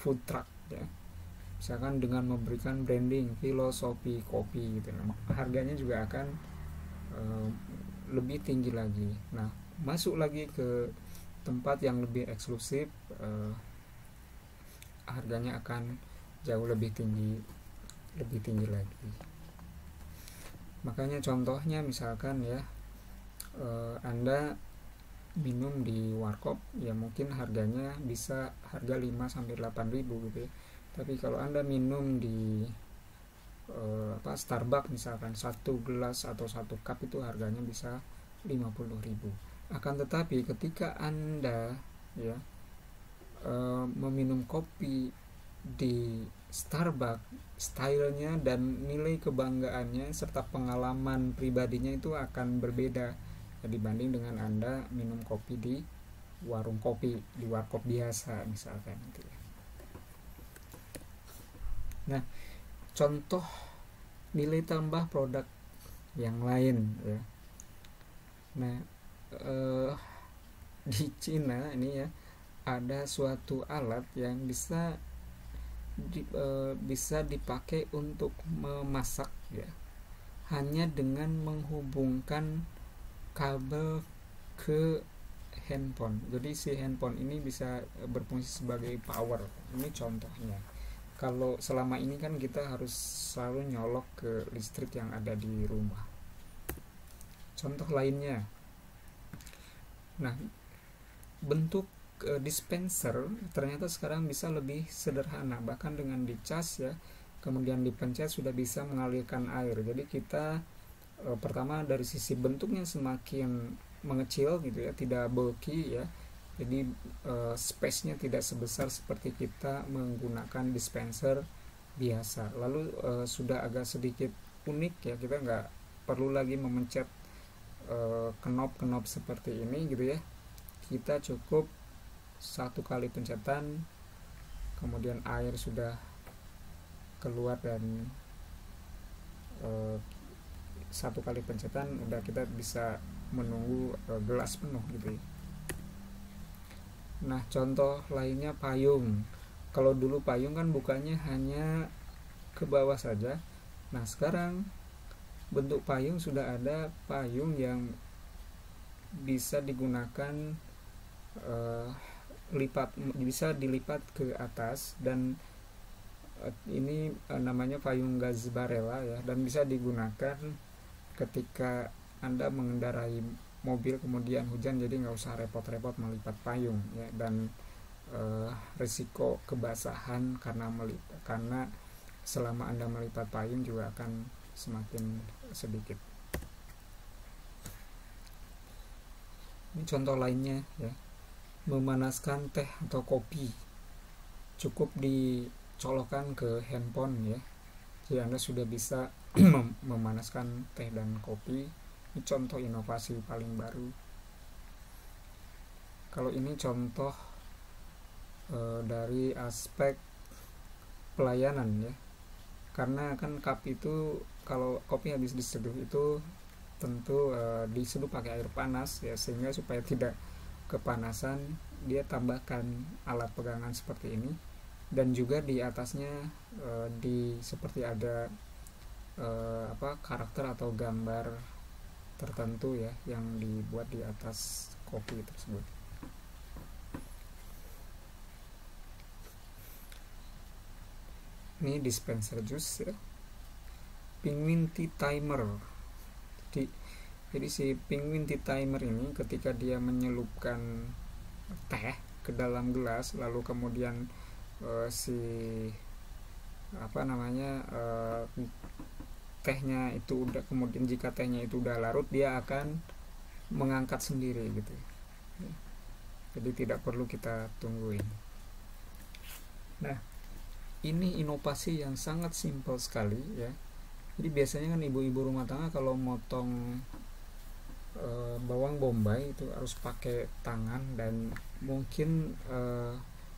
food truck ya. Misalkan dengan memberikan branding filosofi kopi gitu, harganya juga akan lebih tinggi lagi. Nah, masuk lagi ke tempat yang lebih eksklusif, harganya akan jauh lebih tinggi lagi. Makanya contohnya misalkan ya, Anda minum di warkop ya mungkin harganya bisa harga 5-8 ribu gitu ya. Tapi kalau Anda minum di Starbucks misalkan, satu gelas atau satu cup itu harganya bisa 50 ribu. Akan tetapi ketika Anda ya meminum kopi di Starbucks, stylenya dan nilai kebanggaannya serta pengalaman pribadinya itu akan berbeda ya, dibanding dengan Anda minum kopi di warung kopi, di warkop biasa misalkan gitu ya. Nah, contoh nilai tambah produk yang lain ya. Nah, di Cina ini ya ada suatu alat yang bisa dipakai untuk memasak ya, hanya dengan menghubungkan kabel ke handphone. Jadi si handphone ini bisa berfungsi sebagai power. Ini contohnya. Kalau selama ini kan kita harus selalu nyolok ke listrik yang ada di rumah. Contoh lainnya, nah, bentuk dispenser ternyata sekarang bisa lebih sederhana, bahkan dengan dicas ya, kemudian dipencet sudah bisa mengalirkan air. Jadi kita pertama dari sisi bentuknya semakin mengecil gitu ya, tidak bulky ya, jadi space-nya tidak sebesar seperti kita menggunakan dispenser biasa. Lalu sudah agak sedikit unik ya, kita nggak perlu lagi memencet knop seperti ini gitu ya. Kita cukup satu kali pencetan, kemudian air sudah keluar dan satu kali pencetan udah kita bisa menunggu gelas penuh gitu ya. Nah, contoh lainnya payung. Kalau dulu payung kan bukanya hanya ke bawah saja. Nah, sekarang bentuk payung sudah ada payung yang bisa digunakan bisa dilipat ke atas, dan ini namanya payung Gazzarella ya, dan bisa digunakan ketika Anda mengendarai mobil kemudian hujan, jadi nggak usah repot-repot melipat payung ya. Dan risiko kebasahan karena selama Anda melipat payung juga akan semakin sedikit. Ini contoh lainnya ya, memanaskan teh atau kopi, cukup dicolokkan ke handphone ya, jadi Anda sudah bisa memanaskan teh dan kopi. Ini contoh inovasi paling baru. Kalau ini contoh dari aspek pelayanan ya, karena kan cup itu kalau kopi habis diseduh itu tentu diseduh pakai air panas ya, sehingga supaya tidak kepanasan dia tambahkan alat pegangan seperti ini, dan juga di atasnya seperti ada karakter atau gambar tertentu ya yang dibuat di atas kopi tersebut. Ini dispenser jus ya, penguin tea timer. Jadi si penguin tea timer ini ketika dia menyelupkan teh ke dalam gelas, lalu kemudian tehnya itu udah, kemudian jika tehnya itu udah larut, dia akan mengangkat sendiri gitu. Jadi tidak perlu kita tungguin. Nah, ini inovasi yang sangat simpel sekali ya. Jadi biasanya kan ibu-ibu rumah tangga kalau motong bawang bombay itu harus pakai tangan dan mungkin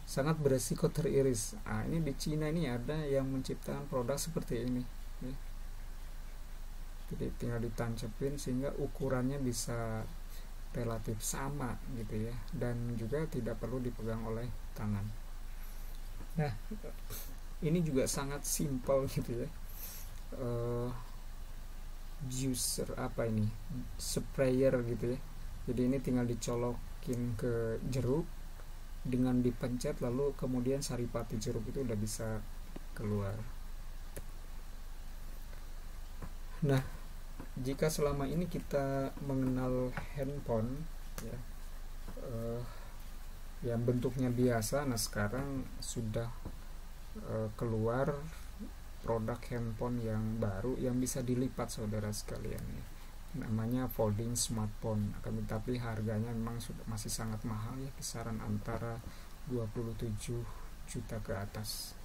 sangat beresiko teriris. Ini di Cina ini ada yang menciptakan produk seperti ini ya. Jadi tinggal ditancepin sehingga ukurannya bisa relatif sama gitu ya, dan juga tidak perlu dipegang oleh tangan. Nah, ini juga sangat simpel gitu ya. Juicer sprayer gitu ya. Jadi ini tinggal dicolokin ke jeruk, dengan dipencet lalu kemudian saripati jeruk itu udah bisa keluar. Nah, jika selama ini kita mengenal handphone ya, yang bentuknya biasa, nah sekarang sudah keluar produk handphone yang baru yang bisa dilipat saudara sekalian ya. Namanya folding smartphone, tapi harganya memang masih sangat mahal ya, kisaran antara 27 juta ke atas.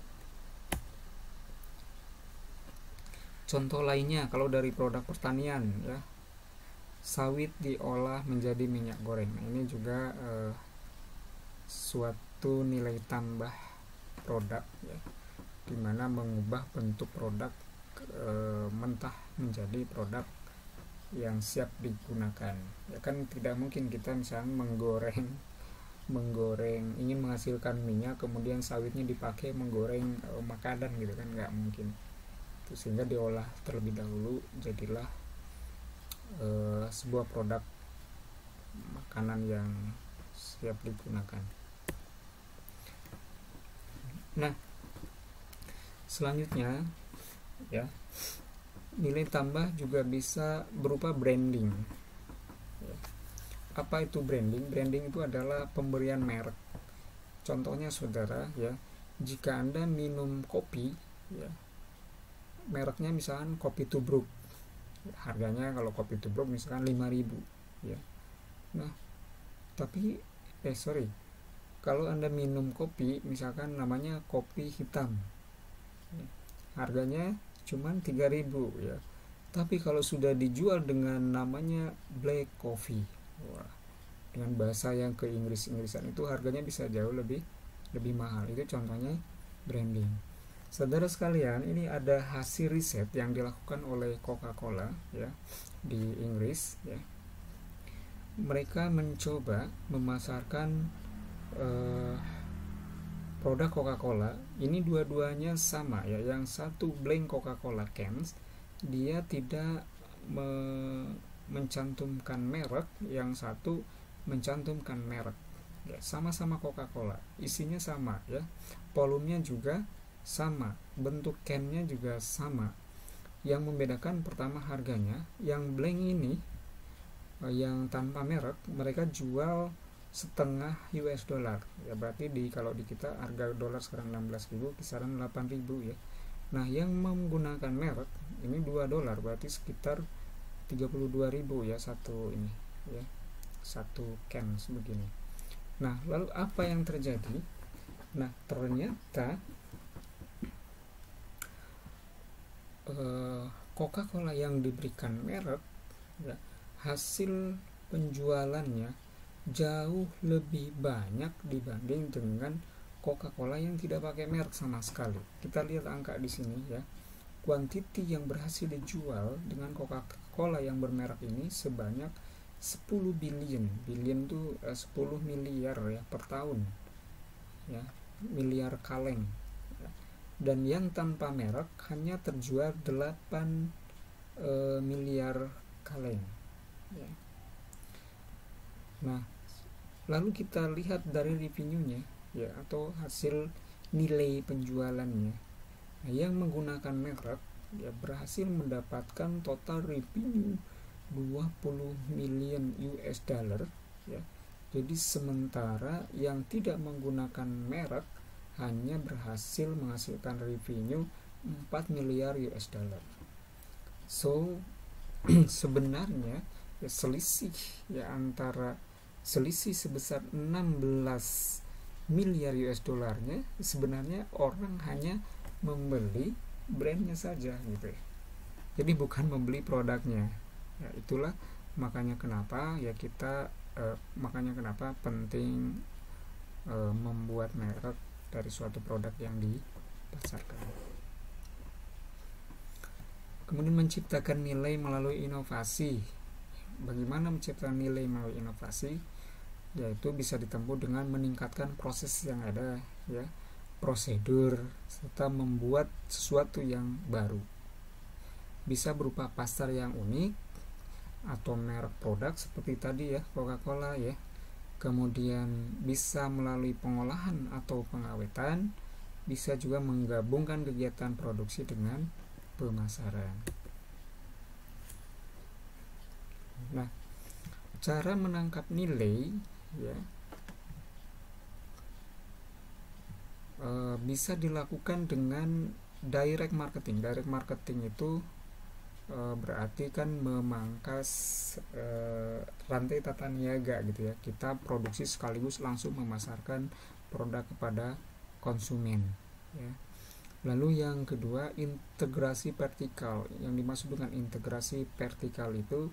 Contoh lainnya kalau dari produk pertanian ya, sawit diolah menjadi minyak goreng. Nah, ini juga suatu nilai tambah produk ya, dimana mengubah bentuk produk mentah menjadi produk yang siap digunakan ya. Kan tidak mungkin kita misalnya menggoreng ingin menghasilkan minyak, kemudian sawitnya dipakai menggoreng makanan gitu kan, nggak mungkin itu, sehingga diolah terlebih dahulu jadilah sebuah produk makanan yang siap digunakan. Nah, selanjutnya ya, nilai tambah juga bisa berupa branding. Apa itu branding? Branding itu adalah pemberian merek. Contohnya saudara ya, jika Anda minum kopi ya, mereknya misalkan kopi tubruk, harganya kalau kopi tubruk misalkan 5.000 ya. Nah, tapi kalau Anda minum kopi misalkan namanya kopi hitam ya, harganya cuman 3.000 ya. Tapi kalau sudah dijual dengan namanya black coffee, wah, dengan bahasa yang ke Inggrisan itu harganya bisa jauh lebih mahal. Itu contohnya branding. Saudara sekalian, ini ada hasil riset yang dilakukan oleh Coca-Cola ya di Inggris ya. Mereka mencoba memasarkan produk Coca-Cola ini dua-duanya sama ya. Yang satu blank Coca-Cola cans, dia tidak mencantumkan merek, yang satu mencantumkan merek ya. Sama-sama Coca-Cola, isinya sama ya, volumenya juga sama, bentuk cannya juga sama. Yang membedakan pertama harganya. Yang blank ini yang tanpa merek mereka jual setengah US dollar ya, berarti kalau di kita harga dolar sekarang 16.000, kisaran 8.000 ya. Nah yang menggunakan merek ini 2 dolar, berarti sekitar 32.000 ya satu ini ya, satu can begini. Nah lalu apa yang terjadi? Nah ternyata Coca-Cola yang diberikan merek ya, hasil penjualannya jauh lebih banyak dibanding dengan Coca-Cola yang tidak pakai merek sama sekali. Kita lihat angka di sini ya. Kuantiti yang berhasil dijual dengan Coca-Cola yang bermerek ini sebanyak 10 billion. Billion itu 10 miliar ya per tahun. Ya, miliar kaleng. Ya. Dan yang tanpa merek hanya terjual 8 miliar kaleng. Ya. Nah, lalu kita lihat dari revenue-nya ya, atau hasil nilai penjualannya. Nah, yang menggunakan merek ya berhasil mendapatkan total revenue 20 million US dollar ya. Jadi sementara yang tidak menggunakan merek hanya berhasil menghasilkan revenue 4 miliar US dollar. So sebenarnya ya, selisih sebesar 16 miliar US dollarnya sebenarnya orang hanya membeli brandnya saja gitu ya. Jadi bukan membeli produknya. Ya, itulah makanya kenapa penting membuat merek dari suatu produk yang dipasarkan. Kemudian menciptakan nilai melalui inovasi. Bagaimana menciptakan nilai melalui inovasi? Yaitu bisa ditempuh dengan meningkatkan proses yang ada ya, prosedur, serta membuat sesuatu yang baru. Bisa berupa pasar yang unik atau merek produk seperti tadi ya, Coca-Cola ya. Kemudian bisa melalui pengolahan atau pengawetan, bisa juga menggabungkan kegiatan produksi dengan pemasaran. Nah, cara menangkap nilai ya bisa dilakukan dengan direct marketing. Direct marketing itu berarti kan memangkas rantai tata niaga gitu ya. Kita produksi sekaligus langsung memasarkan produk kepada konsumen ya. Lalu yang kedua, integrasi vertikal. Yang dimaksud dengan integrasi vertikal itu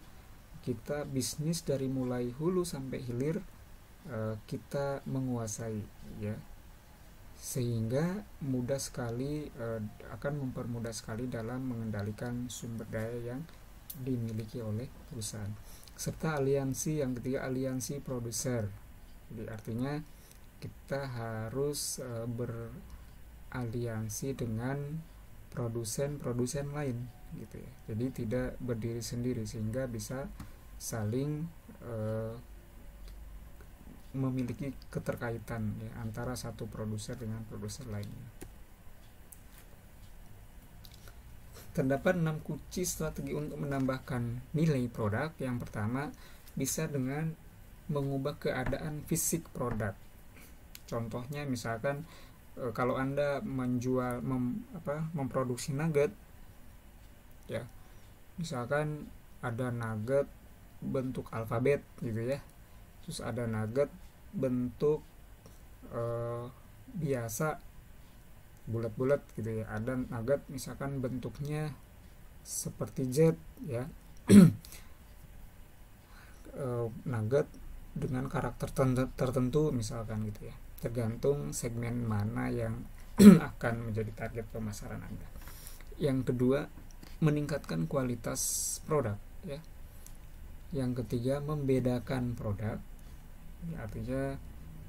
kita bisnis dari mulai hulu sampai hilir kita menguasai ya, sehingga mudah sekali akan mempermudah sekali dalam mengendalikan sumber daya yang dimiliki oleh perusahaan. Serta aliansi, yang ketiga aliansi produser. Jadi artinya kita harus beraliansi dengan produsen lain gitu ya. Jadi tidak berdiri sendiri, sehingga bisa saling memiliki keterkaitan ya, antara satu produser dengan produser lainnya. Terdapat 6 kunci strategi untuk menambahkan nilai produk. Yang pertama, bisa dengan mengubah keadaan fisik produk. Contohnya misalkan kalau Anda memproduksi nugget ya, misalkan ada nugget bentuk alfabet gitu ya, terus ada nugget bentuk biasa bulat-bulat gitu ya, ada nugget misalkan bentuknya seperti Z ya. Nugget dengan karakter tertentu misalkan gitu ya, tergantung segmen mana yang akan menjadi target pemasaran Anda. Yang kedua, meningkatkan kualitas produk ya. Yang ketiga, membedakan produk ya, artinya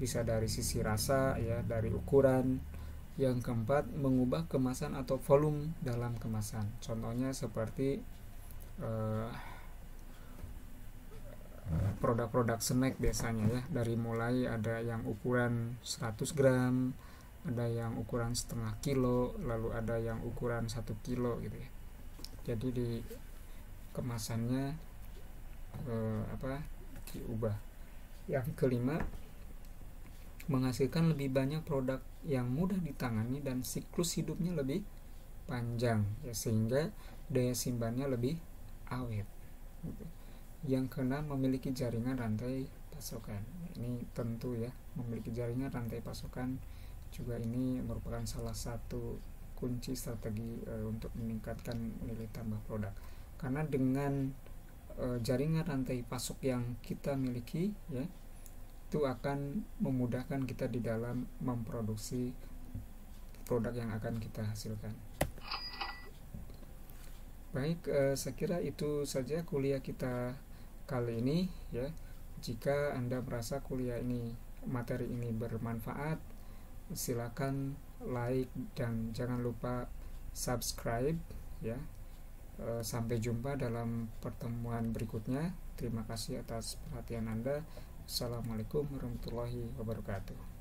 bisa dari sisi rasa ya, dari ukuran. Yang keempat, mengubah kemasan atau volume dalam kemasan. Contohnya seperti produk-produk snack biasanya ya, dari mulai ada yang ukuran 100 gram, ada yang ukuran setengah kilo, lalu ada yang ukuran 1 kilo gitu ya. Jadi di kemasannya diubah. Yang kelima, menghasilkan lebih banyak produk yang mudah ditangani dan siklus hidupnya lebih panjang, ya, sehingga daya simpannya lebih awet. Yang keenam, memiliki jaringan rantai pasokan. Ini tentu ya, memiliki jaringan rantai pasokan juga ini merupakan salah satu kunci strategi untuk meningkatkan nilai tambah produk. Karena dengan jaringan rantai pasok yang kita miliki, ya, itu akan memudahkan kita di dalam memproduksi produk yang akan kita hasilkan. Baik, saya kira itu saja kuliah kita kali ini, ya. Jika Anda merasa kuliah ini, materi ini bermanfaat, silakan like dan jangan lupa subscribe, ya. Sampai jumpa dalam pertemuan berikutnya. Terima kasih atas perhatian Anda. Assalamualaikum warahmatullahi wabarakatuh.